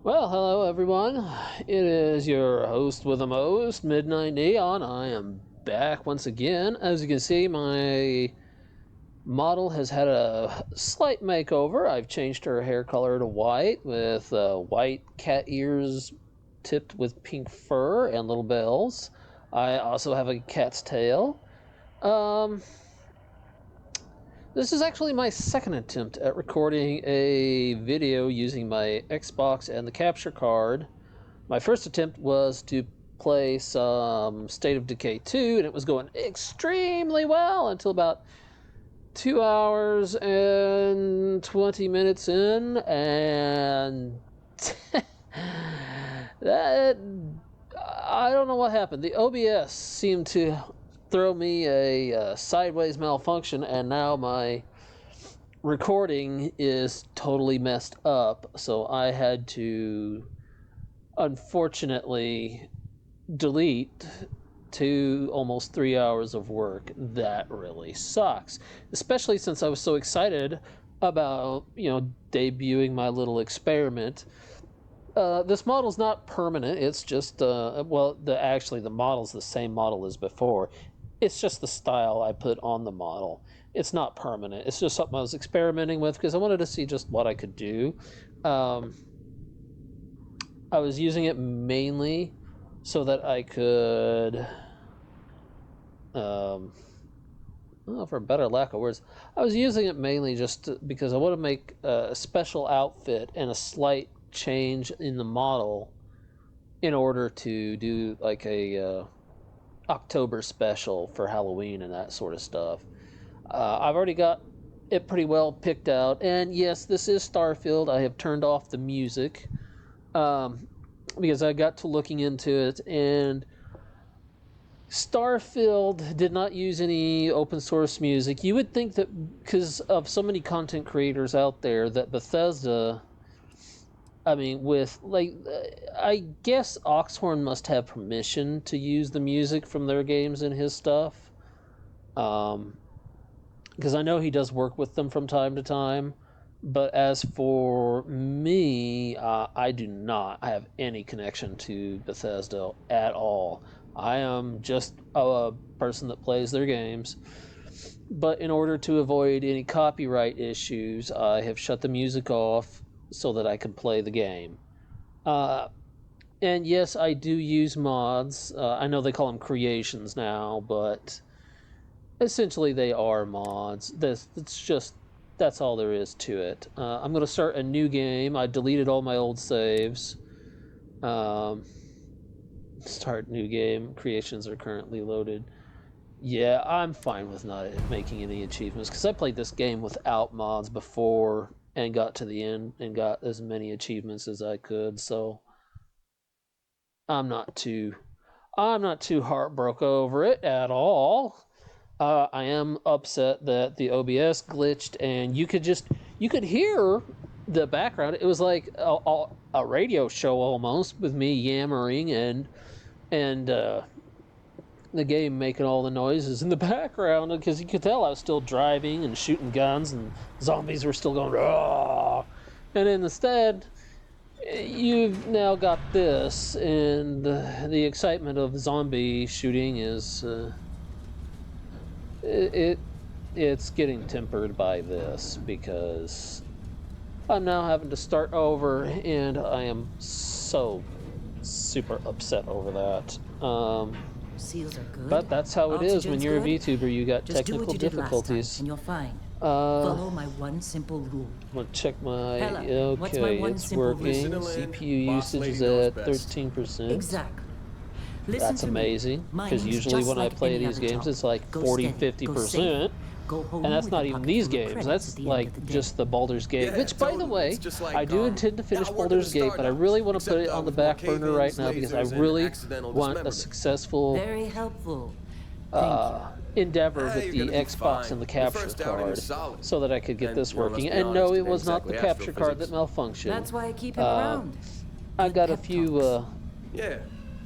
Well, hello everyone. It is your host with the most, Midnight Neon. I am back once again. As you can see, my model has had a slight makeover. I've changed her hair color to white with white cat ears tipped with pink fur and little bells. I also have a cat's tail. This is actually my second attempt at recording a video using my Xbox and the capture card. My first attempt was to play some State of Decay 2, and it was going extremely well until about 2 hours and 20 minutes in, and that I don't know what happened. The OBS seemed to throw me a sideways malfunction, and now my recording is totally messed up, so I had to unfortunately delete almost 3 hours of work. That really sucks, especially since I was so excited about debuting my little experiment. This model's not permanent. It's just the model's the same model as before. It's just the style I put on the model. It's not permanent. It's just something I was experimenting with because I wanted to see just what I could do. I was using it mainly so that I could, for better lack of words, I was using it mainly because I want to make a special outfit and a slight change in the model in order to do like a October special for Halloween and that sort of stuff. I've already got it pretty well picked out, and yes, this is Starfield. I have turned off the music because I got to looking into it, and Starfield did not use any open source music. You would think that because of so many content creators out there that Bethesda, I guess Oxhorn must have permission to use the music from their games in his stuff. Because I know he does work with them from time to time. But as for me, I do not have any connection to Bethesda at all. I am just a person that plays their games. But in order to avoid any copyright issues, I have shut the music off so that I can play the game. And yes, I do use mods. I know they call them creations now, but essentially they are mods. That's all there is to it. I'm going to start a new game. I deleted all my old saves. Start new game. Creations are currently loaded. Yeah, I'm fine with not making any achievements because I played this game without mods before and got to the end and got as many achievements as I could. So I'm not too heartbroken over it at all. I am upset that the OBS glitched, and you could hear the background. It was like a radio show almost, with me yammering and the game making all the noises in the background, because you could tell I was still driving and shooting guns, and zombies were still going raw. And instead, you've now got this, and the excitement of zombie shooting is it's getting tempered by this, because I'm now having to start over, and I am so super upset over that. Seals are good. But that's how it is when you're a VTuber. You got Just technical do what you did last difficulties. time, and you're fine. Follow my one simple rule. I'm gonna check my. Hello. What's my one it's simple working. rule? CPU usage is at 13%. Exactly. Listen That's to amazing, me. Mine because is usually just when I like play any these other games, job. it's like Go 40, steady, go 50%. safe. Go home And that's with not a even pocket these full of games. credits That's at the end like of the day. just the Baldur's Gate. Yeah, Which, by the totally. way, It's just like, I do intend to finish I work at Baldur's the Gate, but I really want to put it Except, on the with back more burner right now cave-ins, because I lasers, and really accidental want a dismemberment. successful Very helpful. Thank endeavor Ah, with you're the gonna be Xbox fine. and the Your capture first outing card is solid. so that I could get And, this well, let's working. be And no, honest, it was not exactly the capture card that astrophysics. malfunctioned. That's why I keep him around. I got a Pep few talks. Yeah,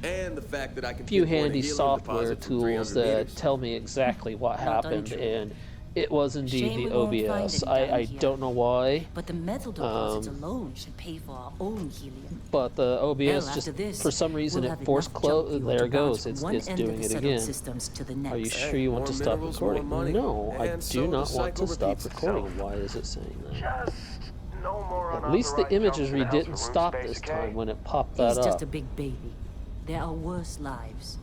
and the fact that I can few pinpoint a handy healing software deposit from tools 300 that meters. tell me exactly what Not happened untrue. and It was indeed Shame the we won't find OBS. any down I here. don't know why, But the metal deposits alone should pay for our own helium. but the Hell, OBS after just, this, for some reason, we'll it have forced enough junk fuel there to it bounce goes. from one It's end of doing the it settled again. systems to the Are you next. sure Hey, you want more to stop minerals, more recording? money. No, I And do so the not want to cycle stop repeats recording. itself. Why is it saying that? Just no more At least the unauthorized jumps in imagery the house didn't for room stop space, this okay? time when it popped that He's just up. a big baby. There are worse lives.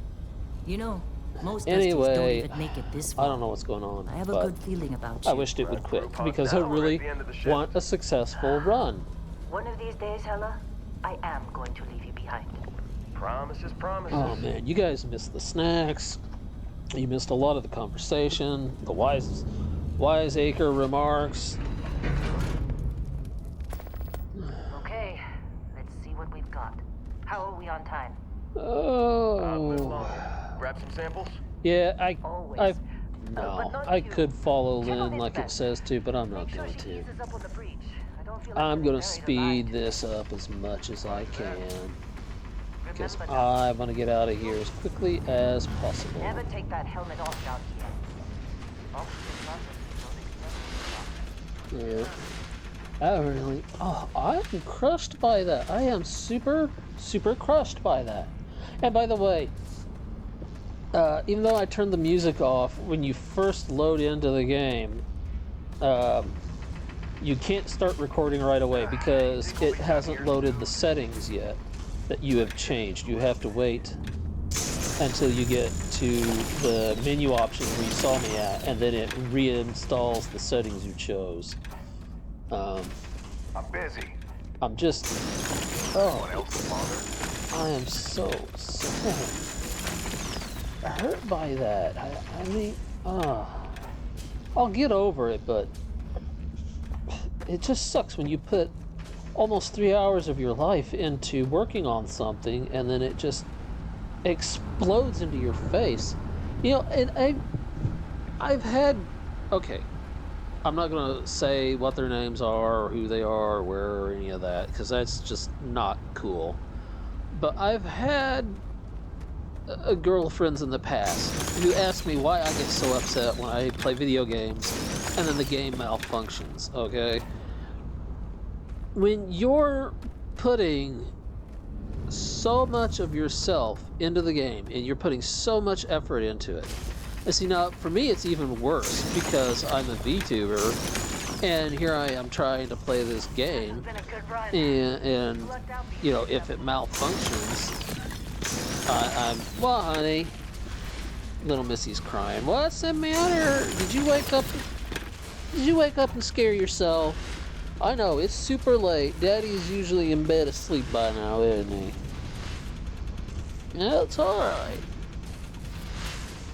You know, most Dusties don't Anyway, even make it this I far. don't know what's going on, I have a but good feeling about you. I wished it would quit Group hunt because I now, we're at really the end of the shift. want a successful run. One of these days, Hella, I am going to leave you behind. Promises, promises. Oh man, you guys missed the snacks. You missed a lot of the conversation, the wiseacre remarks. Okay, let's see what we've got. How are we on time? A little Oh, longer. Grab some samples. yeah, Always. no, but not I you. could follow Check on Lynn this like it vent. says to, but I'm not Make sure going she to. eases up on the breach. I don't feel like I'm getting gonna buried speed alive. this up as much as I can because Remember now, I want to get out of here as quickly as possible. never take that helmet off down here. Yeah. I'm crushed by that. I am super crushed by that. And by the way, even though I turned the music off, when you first load into the game, you can't start recording right away because it hasn't loaded the settings yet that you have changed. You have to wait until you get to the menu options where you saw me at, and then it reinstalls the settings you chose. I'm busy. I'm just, Anyone else bother? I am so hurt by that. I mean, I'll get over it, but it just sucks when you put almost 3 hours of your life into working on something and then it just explodes into your face. You know, and I've had, okay, I'm not going to say what their names are or who they are or where or any of that because that's just not cool. But I've had girlfriends in the past who ask me why I get so upset when I play video games and then the game malfunctions, okay? When you're putting so much of yourself into the game and you're putting so much effort into it. And see, now for me it's even worse because I'm a VTuber and here I am trying to play this game and you know, if it malfunctions, well, honey, little Missy's crying. What's the matter? Did you wake up and scare yourself? I know, it's super late. Daddy's usually in bed asleep by now, isn't he? Yeah, it's alright.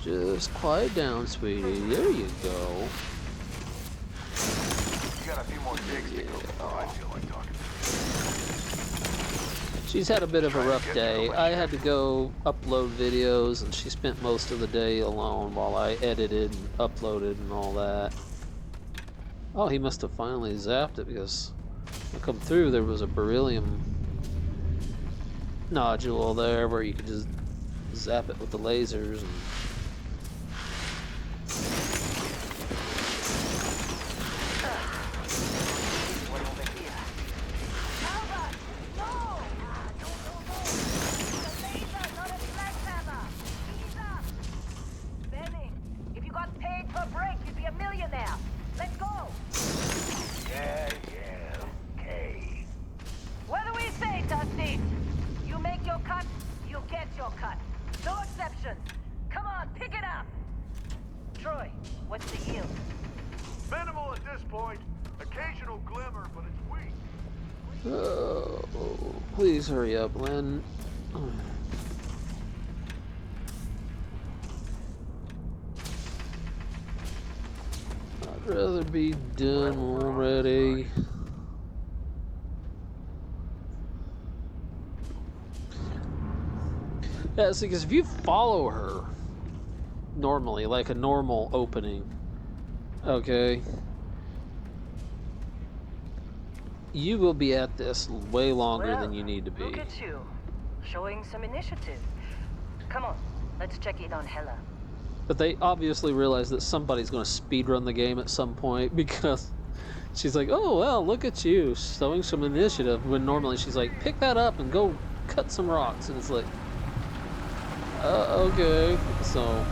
Just quiet down, sweetie. There you go. You got a few more digs to go before I feel like talking. She's had a bit of a rough day. I had to go upload videos, and she spent most of the day alone while I edited and uploaded and all that. Oh, he must have finally zapped it because I come through, there was a beryllium nodule there where you could just zap it with the lasers. And please hurry up, Lynn. I'd rather be done already. Yeah, see, because if you follow her normally, like a normal opening, okay, you will be at this way longer than you need to be. Look at you, showing some initiative. Come on, let's check in on Hella. But they obviously realize that somebody's going to speedrun the game at some point because she's like, oh, well, look at you showing some initiative. When normally she's like, pick that up and go cut some rocks. And it's like, okay. So,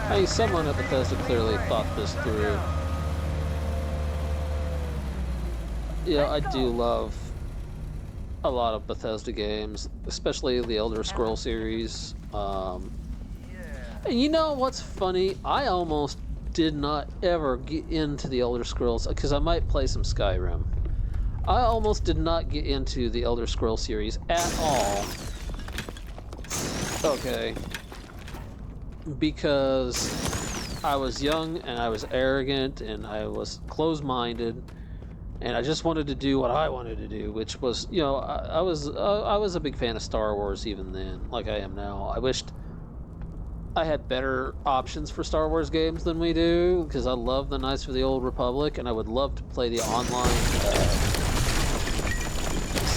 hey, someone at Bethesda clearly thought this through. Yeah, I do love a lot of Bethesda games, especially the Elder Scrolls series. And you know what's funny? I almost did not ever get into the Elder Scrolls because I might play some Skyrim. I almost did not get into the Elder Scrolls series at all. Okay. Because I was young and I was arrogant and I was closed-minded. And I just wanted to do what I wanted to do, which was, you know, I was a big fan of Star Wars even then, like I am now. I wished I had better options for Star Wars games than we do, because I love the Knights of the Old Republic, and I would love to play the online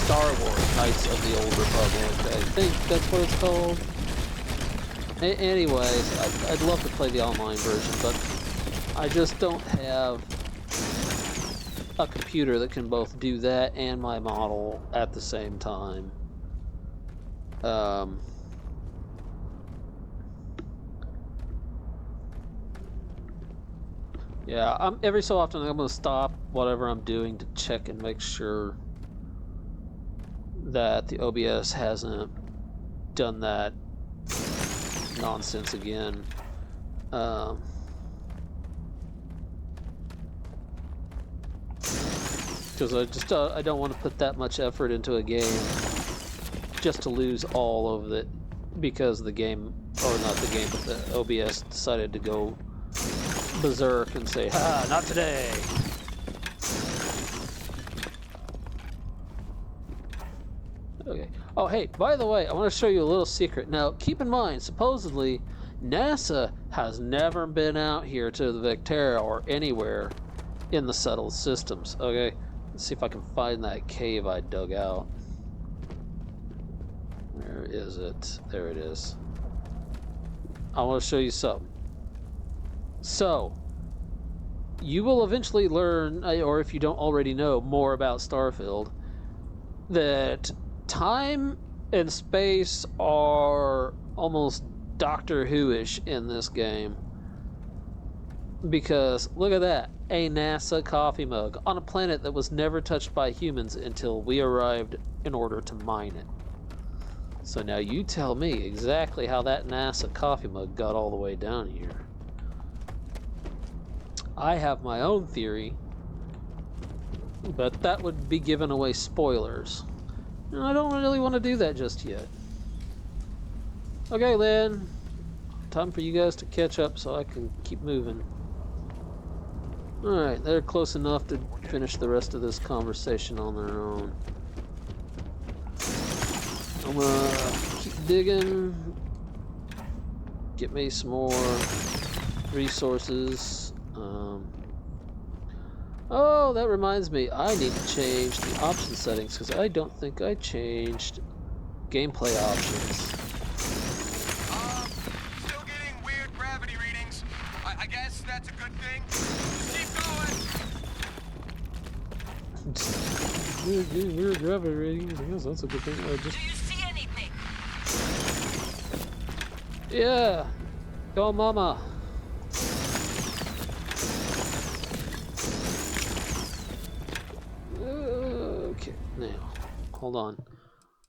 Star Wars Knights of the Old Republic. I think that's what it's called. Anyways, I'd love to play the online version, but I just don't have a computer that can both do that and my model at the same time. Yeah, every so often I'm going to stop whatever I'm doing to check and make sure that the OBS hasn't done that nonsense again. Because I don't want to put that much effort into a game just to lose all of it because the game, or not the game, but the OBS decided to go berserk and say, "Ha, not today." Okay. Oh, hey, by the way, I want to show you a little secret. Now, keep in mind, supposedly, NASA has never been out here to the Vectera or anywhere in the settled systems. Okay. Let's see if I can find that cave I dug out. Where is it? There it is. I want to show you something. So, you will eventually learn, or if you don't already know, more about Starfield, that time and space are almost Doctor Who-ish in this game. Because, look at that, a NASA coffee mug on a planet that was never touched by humans until we arrived in order to mine it. So now you tell me exactly how that NASA coffee mug got all the way down here. I have my own theory, but that would be giving away spoilers. And I don't really want to do that just yet. Okay, Lynn. Time for you guys to catch up so I can keep moving. Alright, they're close enough to finish the rest of this conversation on their own. I'm gonna keep digging. Get me some more resources. Oh, that reminds me. I need to change the option settings because I don't think I changed gameplay options. Still getting weird gravity readings. I guess that's a good thing. Keep going. Weird gravity readings. I guess that's a good thing. Do you see anything? Yeah. Go, mama. Okay, now, hold on.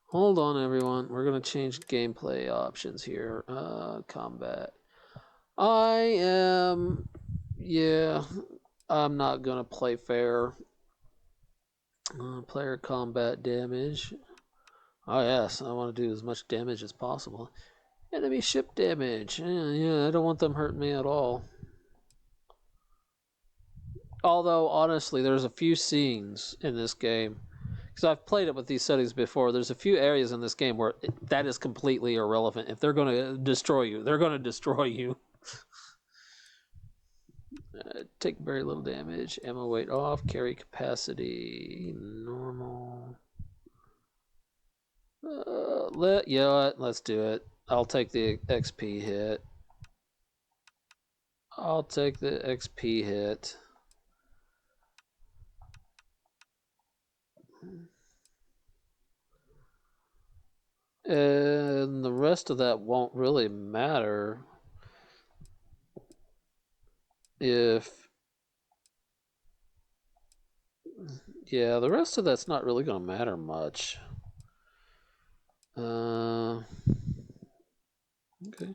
Hold on, everyone. We're going to change gameplay options here. Combat. Yeah, I'm not going to play fair. Player combat damage. Oh, yes, I want to do as much damage as possible. Enemy ship damage. Yeah, I don't want them hurting me at all. Although, honestly, there's a few scenes in this game, because I've played it with these settings before, there's a few areas in this game where that is completely irrelevant. If they're going to destroy you, they're going to destroy you. Take very little damage. Ammo weight off. Carry capacity. Normal. Let's do it. I'll take the XP hit. I'll take the XP hit. And the rest of that won't really matter if... Yeah, the rest of that's not really going to matter much. Okay.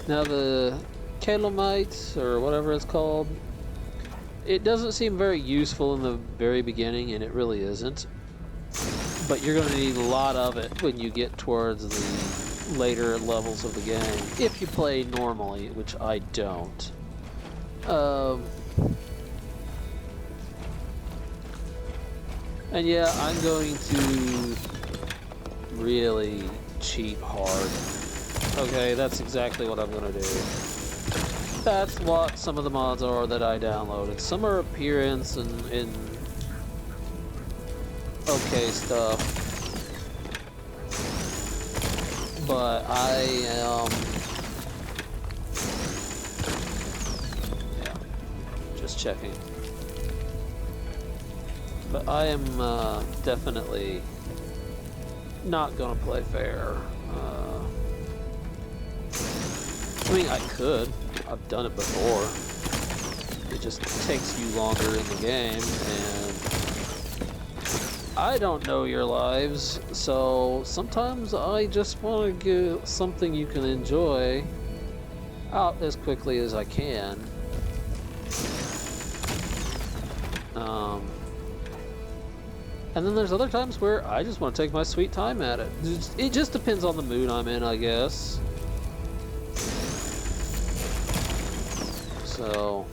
Now the Calamite, or whatever it's called, it doesn't seem very useful in the very beginning, and it really isn't. But you're going to need a lot of it when you get towards the later levels of the game, if you play normally, which I don't. And yeah, I'm going to really cheat hard. Okay, that's exactly what I'm going to do. That's what some of the mods are that I downloaded. Some are appearance and okay stuff. But I am... yeah, just checking. But I am definitely not gonna play fair. I mean, I could. I've done it before. It just takes you longer in the game, and I don't know your lives, so sometimes I just want to get something you can enjoy out as quickly as I can. And then there's other times where I just want to take my sweet time at it. It just depends on the mood I'm in, I guess. So...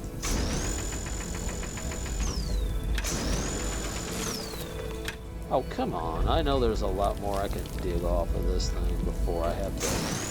oh, come on. I know there's a lot more I can dig off of this thing before I have to...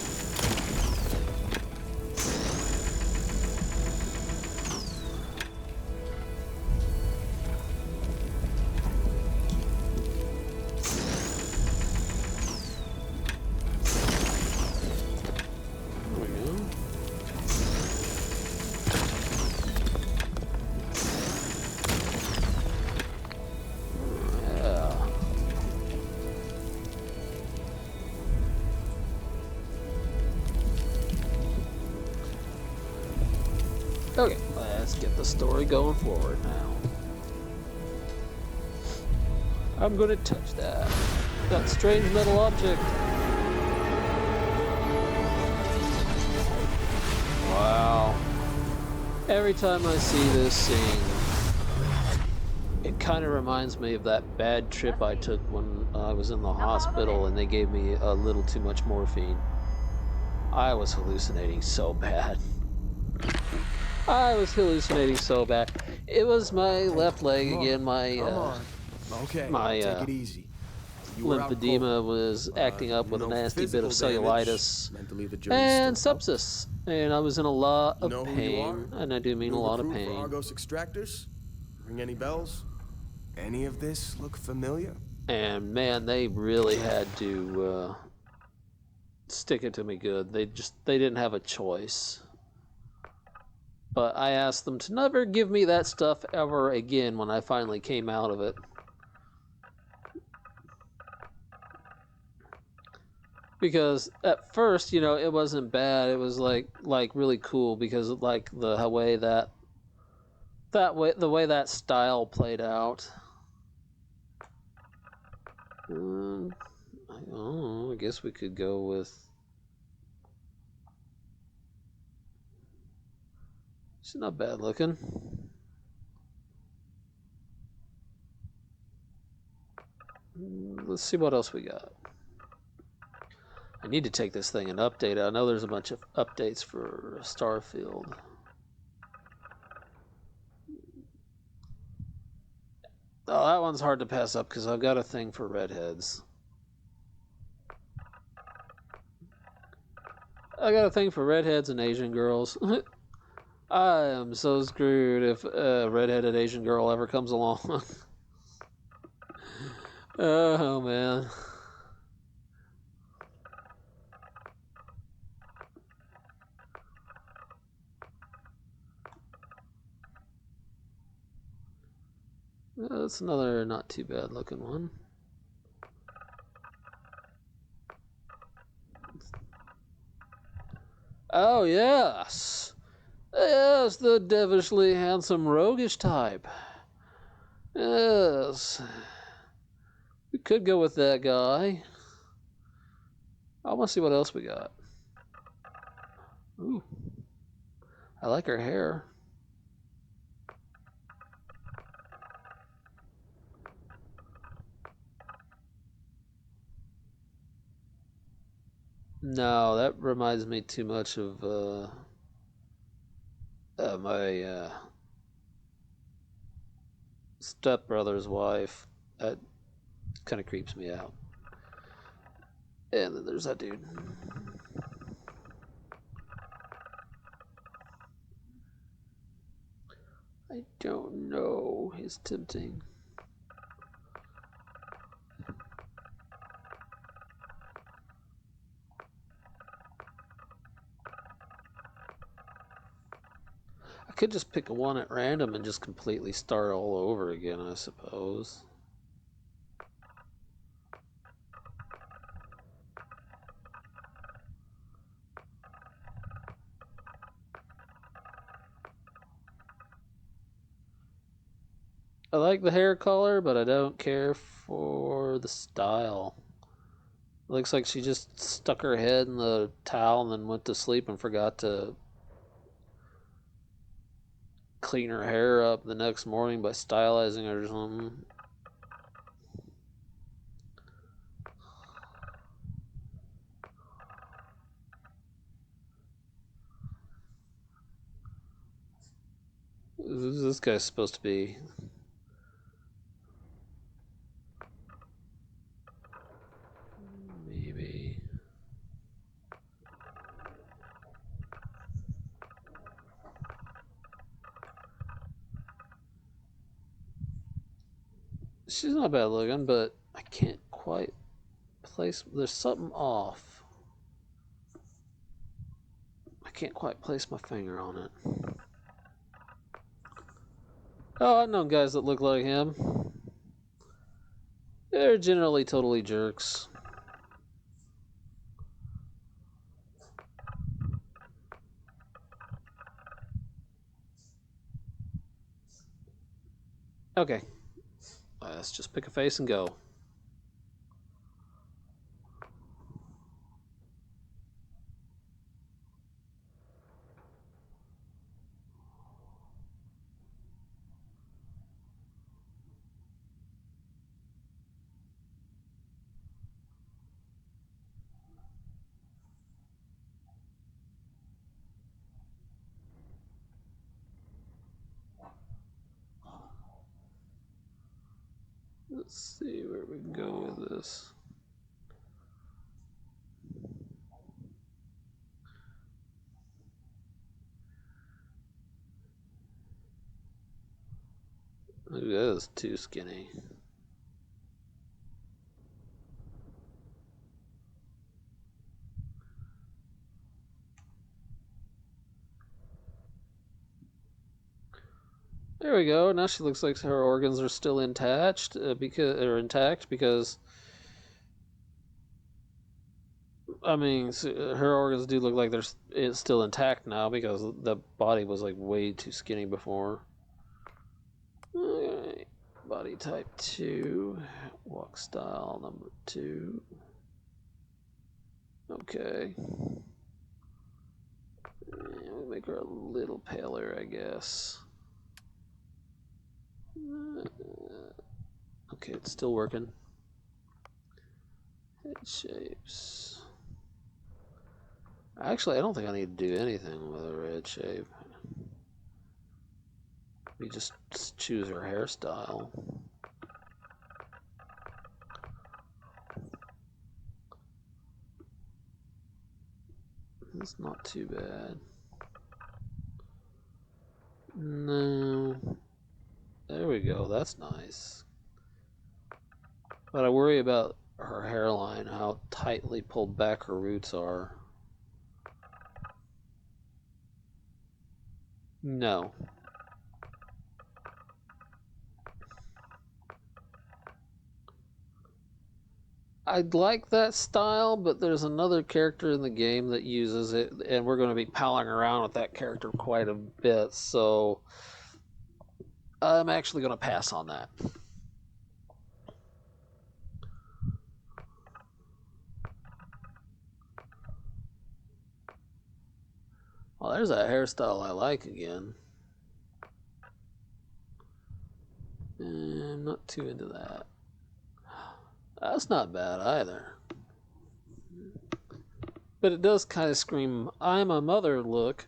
Okay, let's get the story going forward now. I'm gonna touch that. That strange metal object. Wow. Every time I see this scene, it kind of reminds me of that bad trip I took when I was in the hospital and they gave me a little too much morphine. I was hallucinating so bad. I was hallucinating so bad. It was my left leg again. My Okay, my take it easy. You were out lymphedema cold. was acting up with a nasty bit of Physical cellulitis damage. Mentally, the jury's and still out. sepsis, and I was in a lot You of know who you are? pain, and I do mean a New lot of recruit for pain. Argos extractors? Ring any bells? Any of this look familiar? And man, they really had to stick it to me good. They didn't have a choice. But I asked them to never give me that stuff ever again when I finally came out of it. Because at first, you know, it wasn't bad. It was like really cool because like the way that the way that style played out. I don't know, I guess we could go with... it's not bad looking. Let's see what else we got. I need to take this thing and update it. I know there's a bunch of updates for Starfield. Oh, that one's hard to pass up because I've got a thing for redheads. I got a thing for redheads and Asian girls. I am so screwed if a redheaded Asian girl ever comes along. Oh, man. That's another not too bad looking one. Oh, yes. Yes, the devilishly handsome roguish type. Yes. We could go with that guy. I want to see what else we got. Ooh. I like her hair. No, that reminds me too much of my stepbrother's wife. That kind of creeps me out. And then there's that dude. I don't know. He's tempting. I could just pick a one at random and just completely start all over again, I suppose. I like the hair color, but I don't care for the style. It looks like she just stuck her head in the towel and then went to sleep and forgot to clean her hair up the next morning by stylizing her or something. This guy's supposed to be. Maybe. She's not bad looking, but I can't quite place. There's something off. I can't quite place my finger on it. Oh, I've known guys that look like him. They're generally totally jerks. Okay. Let's just pick a face and go. Let's see where we can go with this. Ooh, that is too skinny. There we go. Now she looks like her organs are still intact because I mean her organs do look like it's still intact now because the body was like way too skinny before. Okay. Body type 2, walk style number 2. Okay. And we'll make her a little paler, I guess. Okay, it's still working. Head shapes. Actually, I don't think I need to do anything with her head shape. We just choose her hairstyle. That's not too bad. No. There we go. That's nice. But I worry about her hairline, how tightly pulled back her roots are. No. I'd like that style, but there's another character in the game that uses it, and we're going to be palling around with that character quite a bit, so I'm actually going to pass on that. Well, there's a hairstyle I like again. I'm not too into that. That's not bad either. But it does kind of scream, I'm a mother look.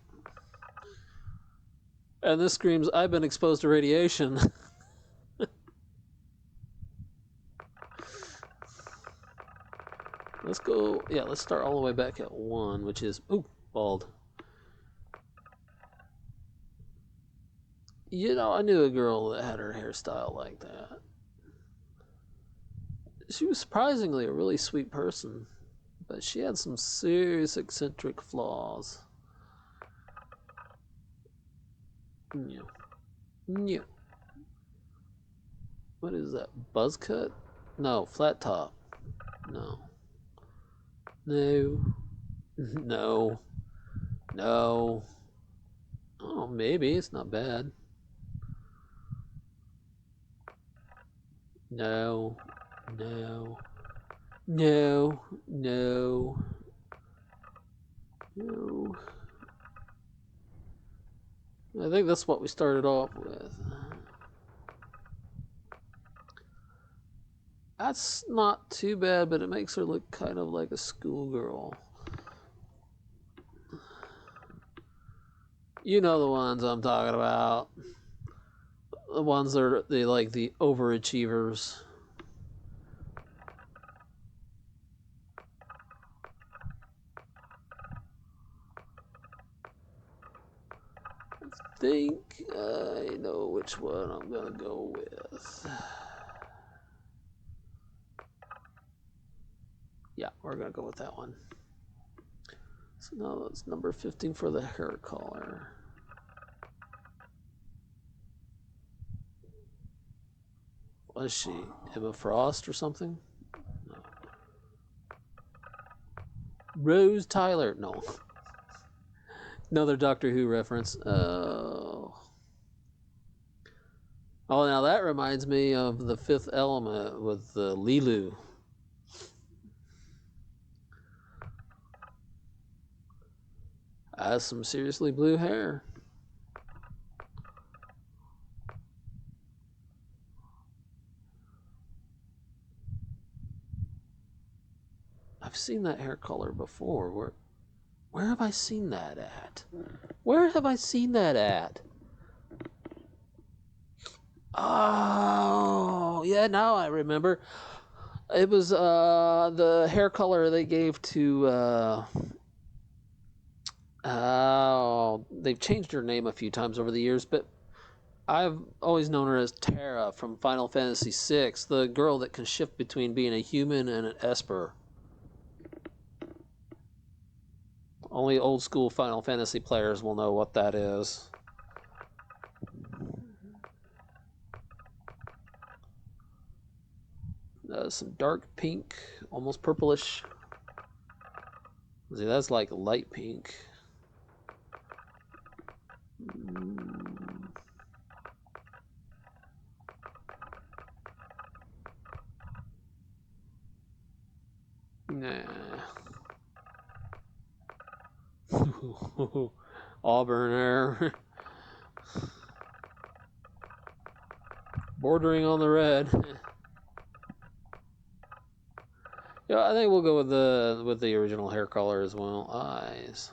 And this screams, I've been exposed to radiation. Let's go, yeah, let's start all the way back at 1, which is, ooh, bald. You know, I knew a girl that had her hairstyle like that. She was surprisingly a really sweet person, but she had some serious eccentric flaws. Yeah. Yeah. What is that? Buzz cut? No, flat top. No. No. No. No. Oh, maybe. It's not bad. No. No. No. No. No. I think that's what we started off with. That's not too bad, but it makes her look kind of like a schoolgirl. You know the ones I'm talking about. The ones that are like the overachievers. I think I know which one I'm gonna go with. Yeah, we're gonna go with that one. So now that's number 15 for the hair color. What is she? Emma Frost or something? No. Rose Tyler. No. Another Doctor Who reference. Oh. Oh, now that reminds me of The Fifth Element with Lilu. Has some seriously blue hair. I've seen that hair color before. Where have I seen that at? Where have I seen that at? Oh, yeah, now I remember. It was the hair color they gave to they've changed her name a few times over the years, but I've always known her as Terra from Final Fantasy VI, the girl that can shift between being a human and an Esper. Only old school Final Fantasy players will know what that is. Some dark pink, almost purplish. See, that's like light pink. Nah. Auburn hair. Bordering on the red. Yeah, I think we'll go with the original hair color as well. Eyes.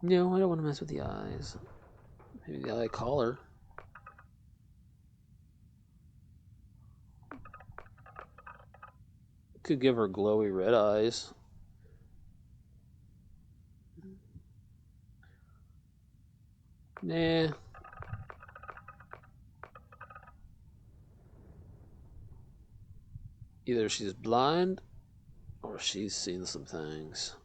No, I don't want to mess with the eyes. Maybe the eye collar. Could give her glowy red eyes. Nah. Either she's blind or she's seen some things.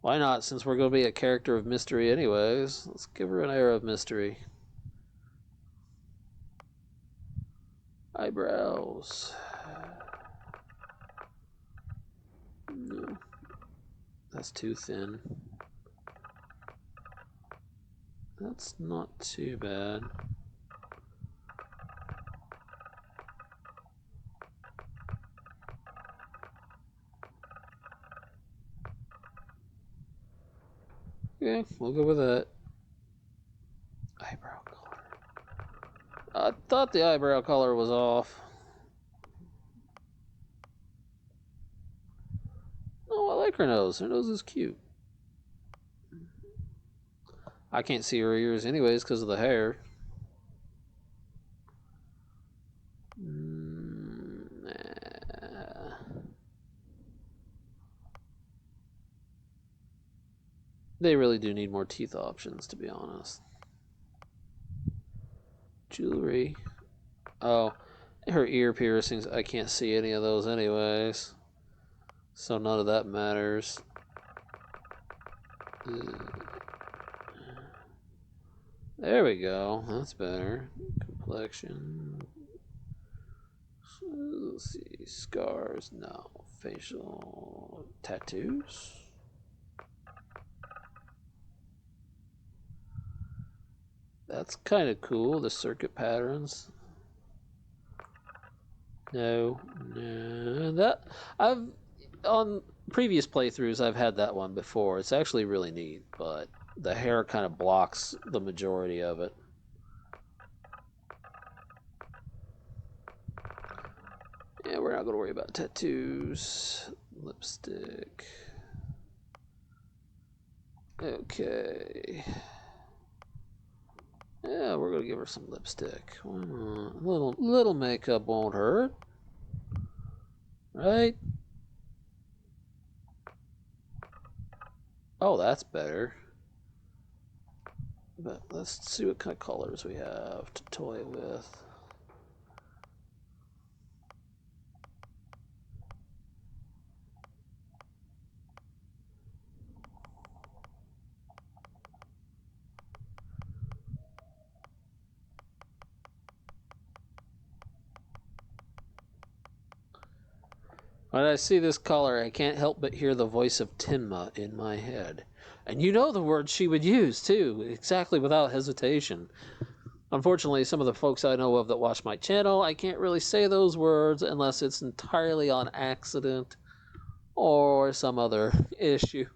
Why not, since we're going to be a character of mystery anyways? Let's give her an air of mystery. Eyebrows. No. That's too thin. That's not too bad. Yeah, we'll go with that. Eyebrow color. I thought the eyebrow color was off. Oh, I like her nose. Her nose is cute. I can't see her ears anyways because of the hair. Nah. They really do need more teeth options, to be honest. Jewelry. Oh, her ear piercings. I can't see any of those anyways. So none of that matters. There we go. That's better. Complexion. Let's see. Scars. No. Facial. Tattoos. That's kind of cool. The circuit patterns. No. That I've on previous playthroughs I've had that one before. It's actually really neat, but the hair kind of blocks the majority of it. Yeah, we're not going to worry about tattoos. Lipstick. Okay. Yeah, we're going to give her some lipstick. Why not? Little makeup won't hurt. Right? Oh, that's better. But let's see what kind of colors we have to toy with. When I see this color, I can't help but hear the voice of Tinma in my head. And you know the words she would use, too, exactly without hesitation. Unfortunately, some of the folks I know of that watch my channel, I can't really say those words unless it's entirely on accident or some other issue.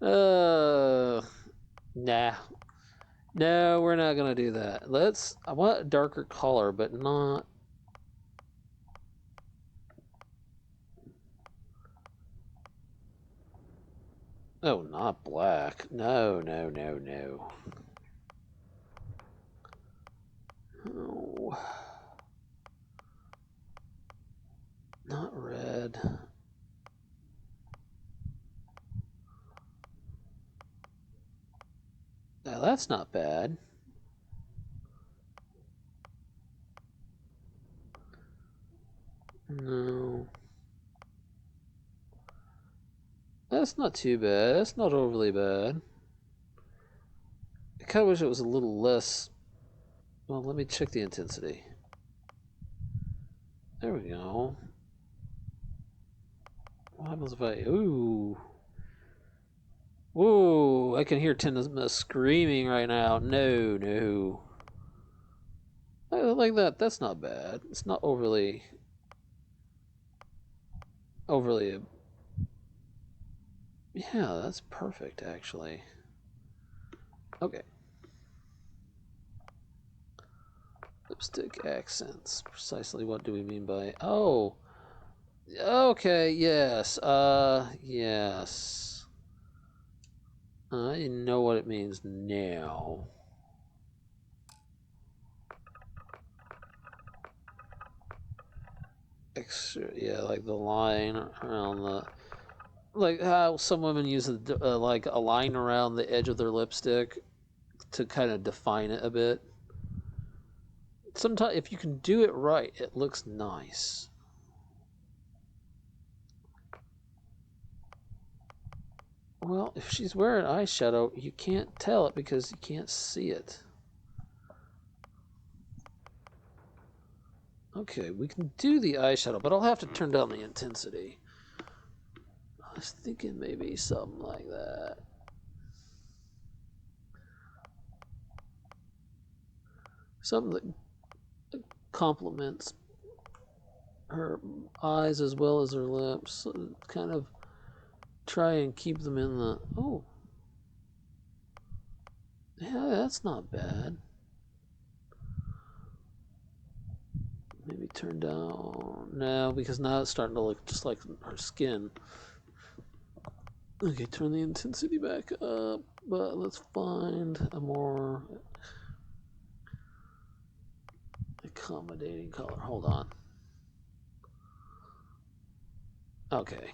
Nah. No, we're not going to do that. I want a darker color, but not... Oh, not black. No. Oh. Not red. Now that's not bad. No. That's not too bad. That's not overly bad. I kind of wish it was a little less. Well, let me check the intensity. There we go. What happens if I... Ooh. Ooh, I can hear Tinma screaming right now. No. I like that. That's not bad. It's not overly... Yeah, that's perfect, actually. Okay. Lipstick accents. Precisely what do we mean by... Oh! Okay, yes. Yes. I know what it means now. Extra, yeah, like the line around the... like how some women use like a line around the edge of their lipstick to kind of define it a bit. Sometimes, if you can do it right, it looks nice. Well, if she's wearing eyeshadow, you can't tell it because you can't see it. Okay, we can do the eyeshadow, but I'll have to turn down the intensity. I was thinking maybe something like that. Something that complements her eyes as well as her lips. Kind of try and keep them in the... Oh. Yeah, that's not bad. Maybe turn down... No, because now it's starting to look just like her skin. Okay, turn the intensity back up, but let's find a more accommodating color. Hold on. Okay.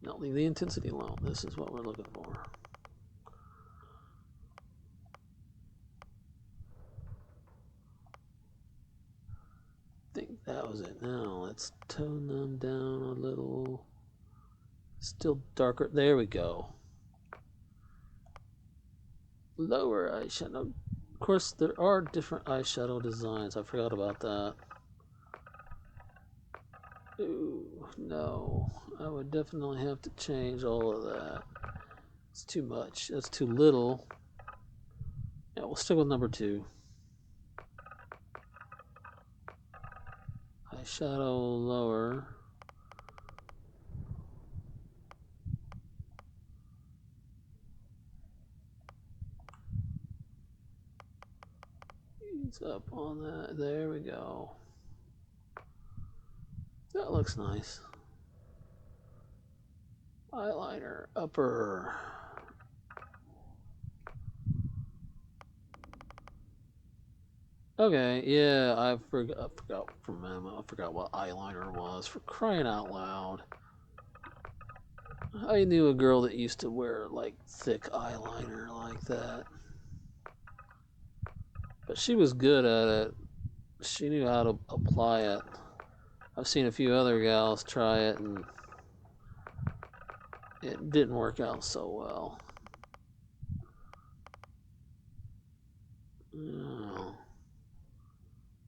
No, leave the intensity alone. This is what we're looking for. I think that was it. Now let's tone them down a little. Still darker. There we go. Lower eyeshadow. Of course, there are different eyeshadow designs. I forgot about that. Ooh, no. I would definitely have to change all of that. It's too much. That's too little. Yeah, we'll stick with number 2. Eyeshadow lower. It's up on that. There we go. That looks nice. Eyeliner upper. Okay, yeah, I forgot from Emma. I forgot what eyeliner was. For crying out loud. I knew a girl that used to wear like thick eyeliner like that. But she was good at it. She knew how to apply it. I've seen a few other gals try it and it didn't work out so well. Oh,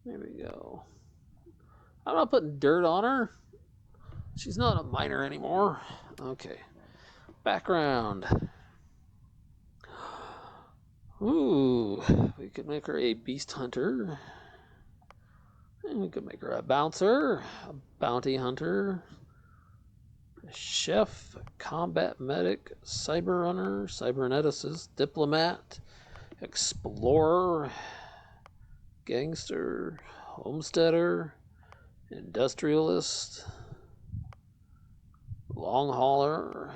there we go. I'm not putting dirt on her. She's not a minor anymore. Okay. Background. Ooh, we could make her a beast hunter. And we could make her a bouncer, a bounty hunter, a chef, a combat medic, cyber runner, cyberneticist, diplomat, explorer, gangster, homesteader, industrialist, long hauler,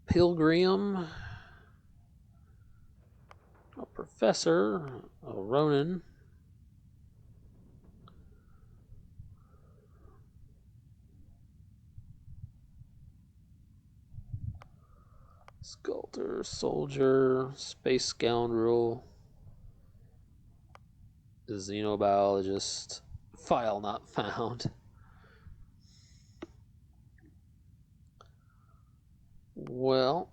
pilgrim, a professor, a Ronin, sculptor, soldier, space scoundrel, xenobiologist, file not found. Well,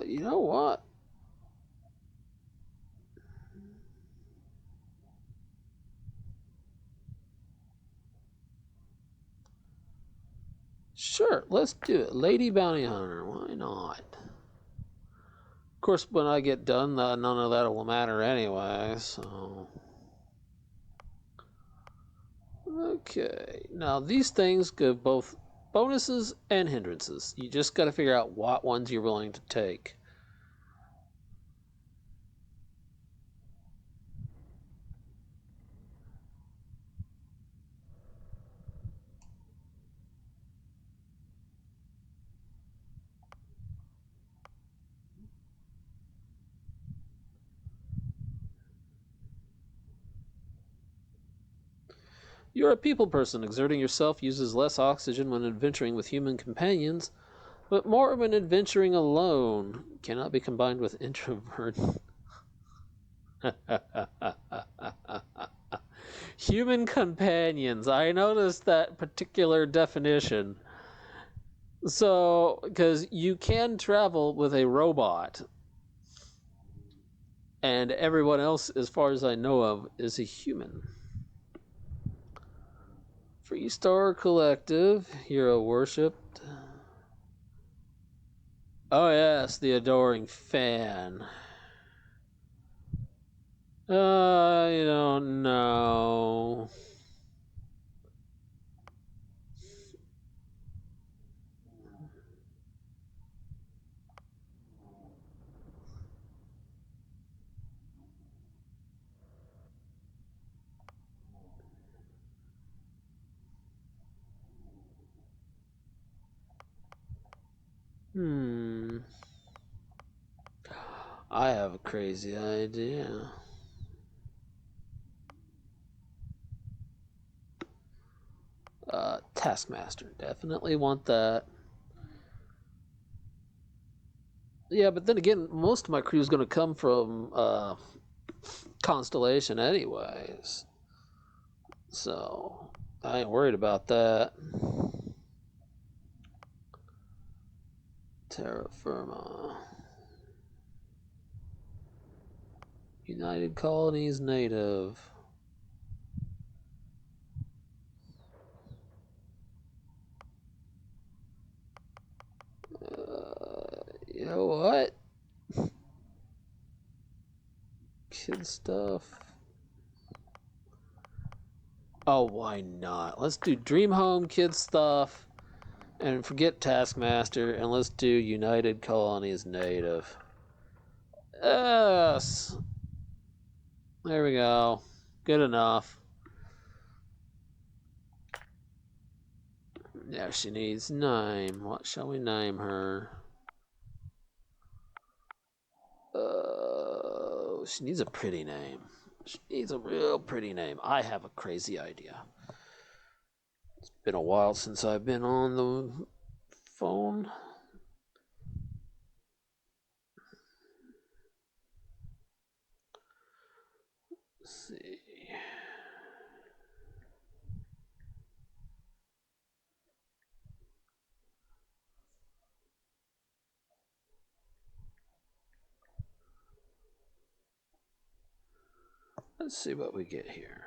you know what? Sure, let's do it. Lady Bounty Hunter, why not? Of course, when I get done, none of that will matter anyway, so... Okay, now these things give both bonuses and hindrances. You just got to figure out what ones you're willing to take. You're a people person. Exerting yourself uses less oxygen when adventuring with human companions, but more when adventuring alone. Cannot be combined with introvert. Human companions. I noticed that particular definition. So, because you can travel with a robot, and everyone else, as far as I know of, is a human. Freestar Collective, hero worshipped. Oh yes, the adoring fan. I don't know. I have a crazy idea. Taskmaster, definitely want that. Yeah, but then again, most of my crew is going to come from Constellation anyways. So, I ain't worried about that. Terra Firma. United Colonies native. You know what? Kid stuff. Oh, why not? Let's do Dream Home Kid stuff and forget Taskmaster and let's do United Colonies native. Yes. There we go. Good enough. Now she needs name. What shall we name her? She needs a pretty name. She needs a real pretty name. I have a crazy idea. It's been a while since I've been on the phone. Let's see. Let's see what we get here.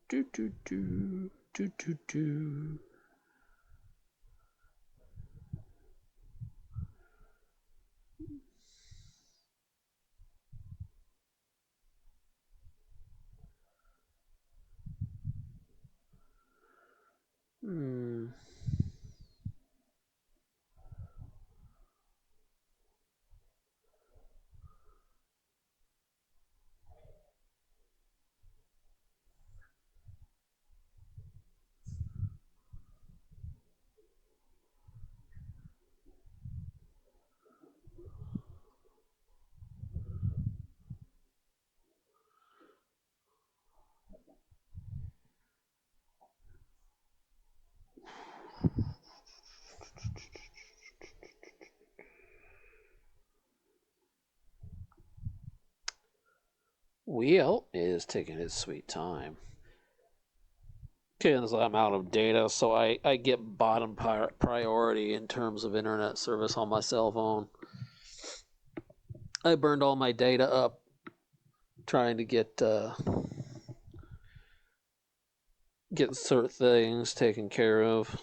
Do do do do do do. Hmm. Wheel is taking its sweet time. Because I'm out of data, so I get bottom priority in terms of internet service on my cell phone. I burned all my data up trying to get certain things taken care of.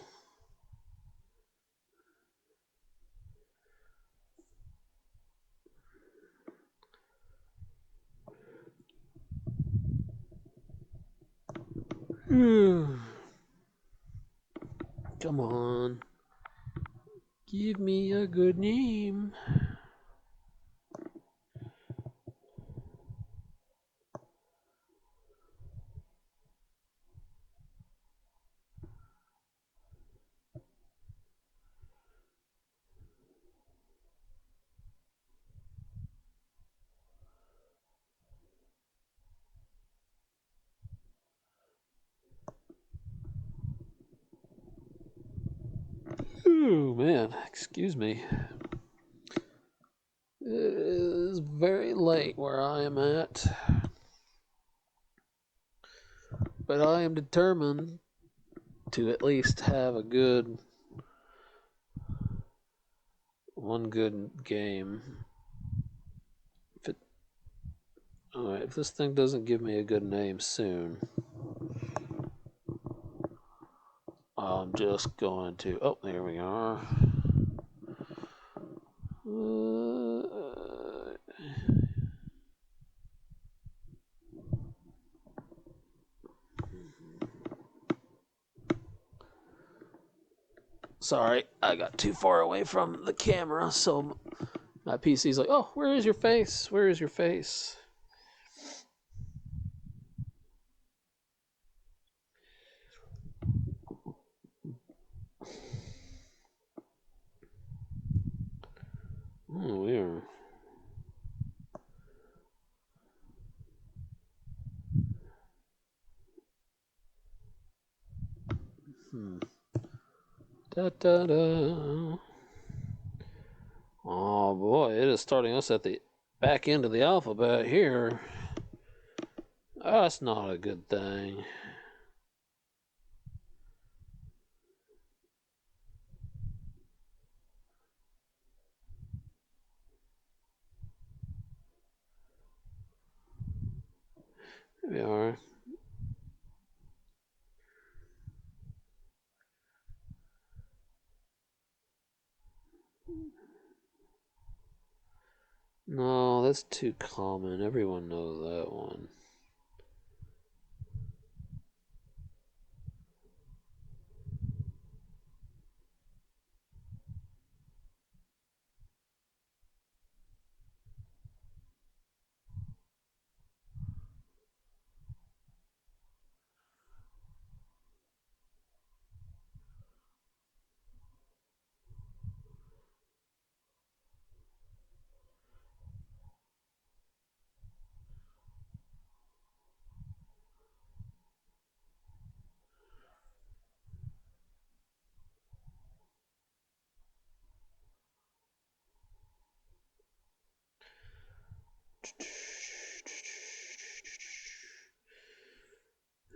Come on. Give me a good name. Ooh, man, excuse me. It is very late where I am at. But I am determined to at least have a one good game. Alright, if this thing doesn't give me a good name soon, I'm just going to. Oh, there we are. Sorry, I got too far away from the camera, so my PC's like, oh, where is your face? Where is your face? Oh, weird. Da da da. Oh boy, it is starting us at the back end of the alphabet here. That's not a good thing. Here we are. No, that's too common. Everyone knows that one.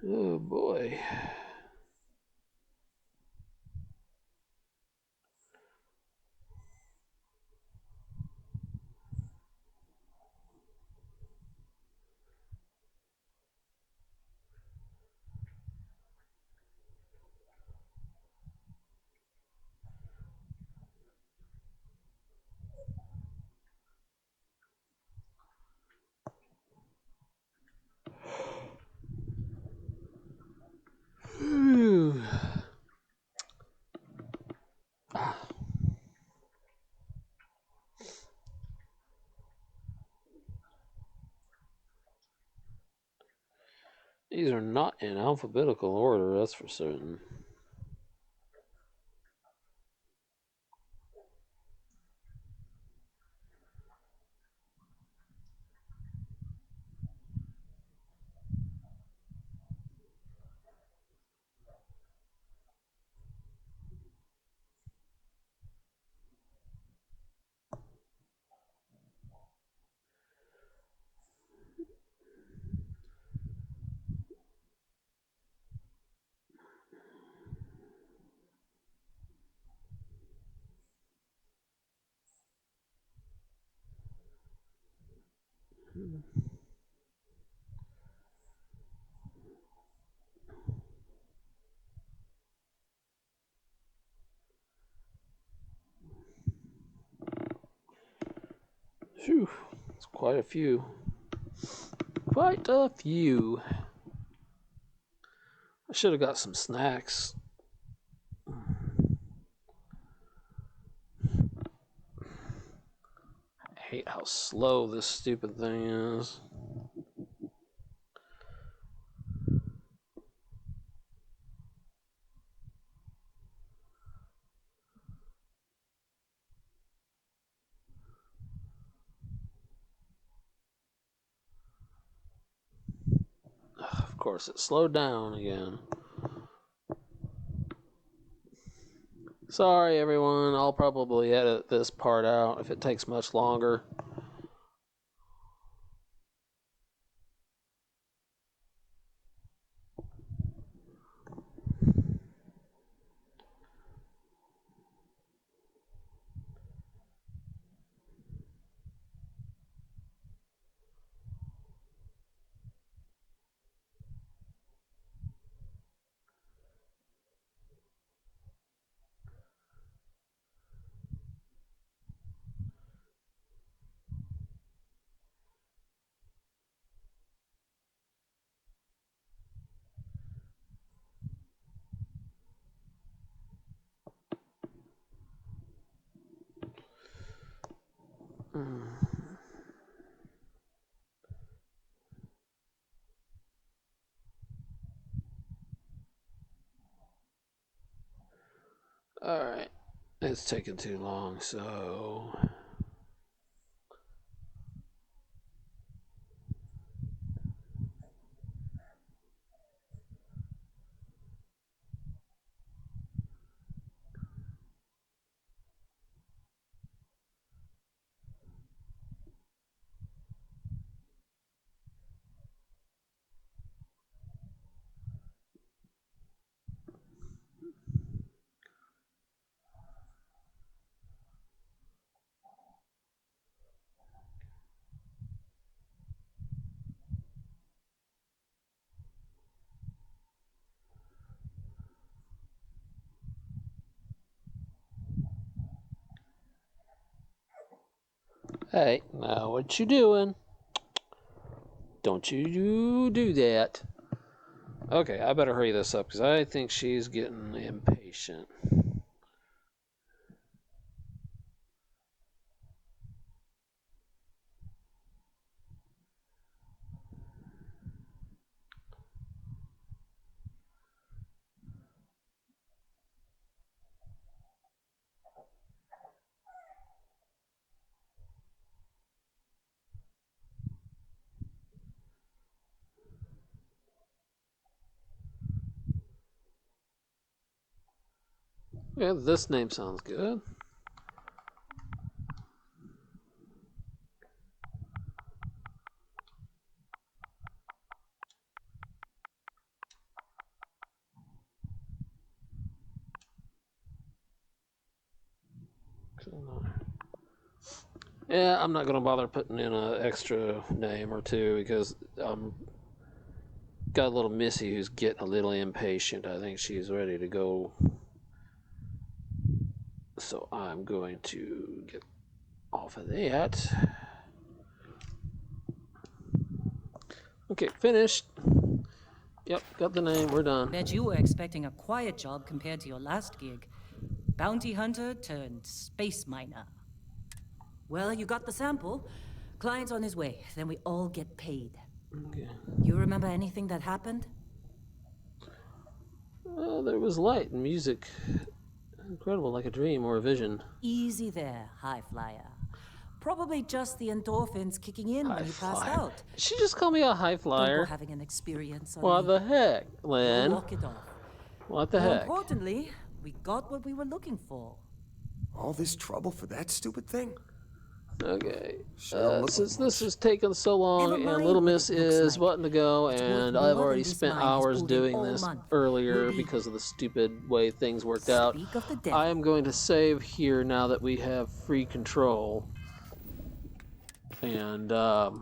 Oh boy. These are not in alphabetical order, that's for certain. Phew, it's quite a few. Quite a few. I should have got some snacks. I hate how slow this stupid thing is. Of course, it slowed down again. Sorry, everyone. I'll probably edit this part out if it takes much longer. Alright. It's taking too long, so... Hey, now what you doing? Don't you do that. Okay, I better hurry this up because I think she's getting impatient. Yeah, this name sounds good. Yeah, I'm not going to bother putting in an extra name or two because got a little Missy who's getting a little impatient. I think she's ready to go. So I'm going to get off of that. Okay, finished. Yep, got the name. We're done. Bet you were expecting a quiet job compared to your last gig. Bounty hunter turned space miner. Well, you got the sample. Client's on his way. Then we all get paid. Okay. You remember anything that happened? There was light and music. Incredible, like a dream or a vision. Easy there, high flyer. Probably just the endorphins kicking in when you passed out. Did she just call me a high Don't go flyer? having an experience on What me. the heck, Lynn? We'll walk it off. What the More heck? importantly, we got what we were looking for. All this trouble for that stupid thing? Okay. Sure don't look Since like this much. has taken so long Never and mind Little what Miss it looks is like. wanting to go, It's and worth I've more already than this spent mine has hours pulled in doing all this month. earlier Ruby. because of the stupid way things worked out. Speak of the devil. I am going to save here now that we have free control. And, let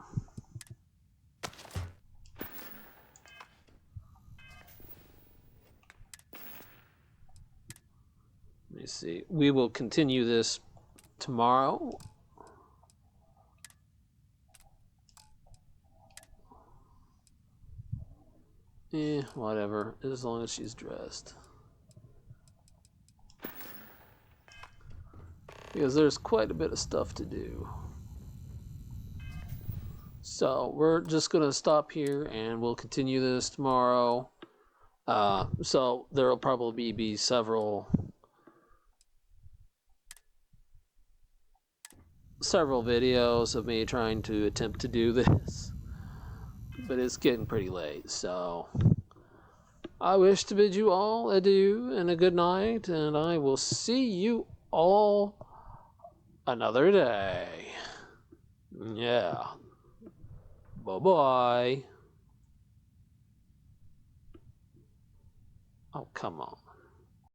me see. We will continue this tomorrow. Whatever. As long as she's dressed. Because there's quite a bit of stuff to do. So we're just going to stop here and we'll continue this tomorrow. So there will probably be several videos of me trying to attempt to do this. But it's getting pretty late, so I wish to bid you all adieu and a good night, and I will see you all another day. Yeah. Bye-bye. Oh, come on.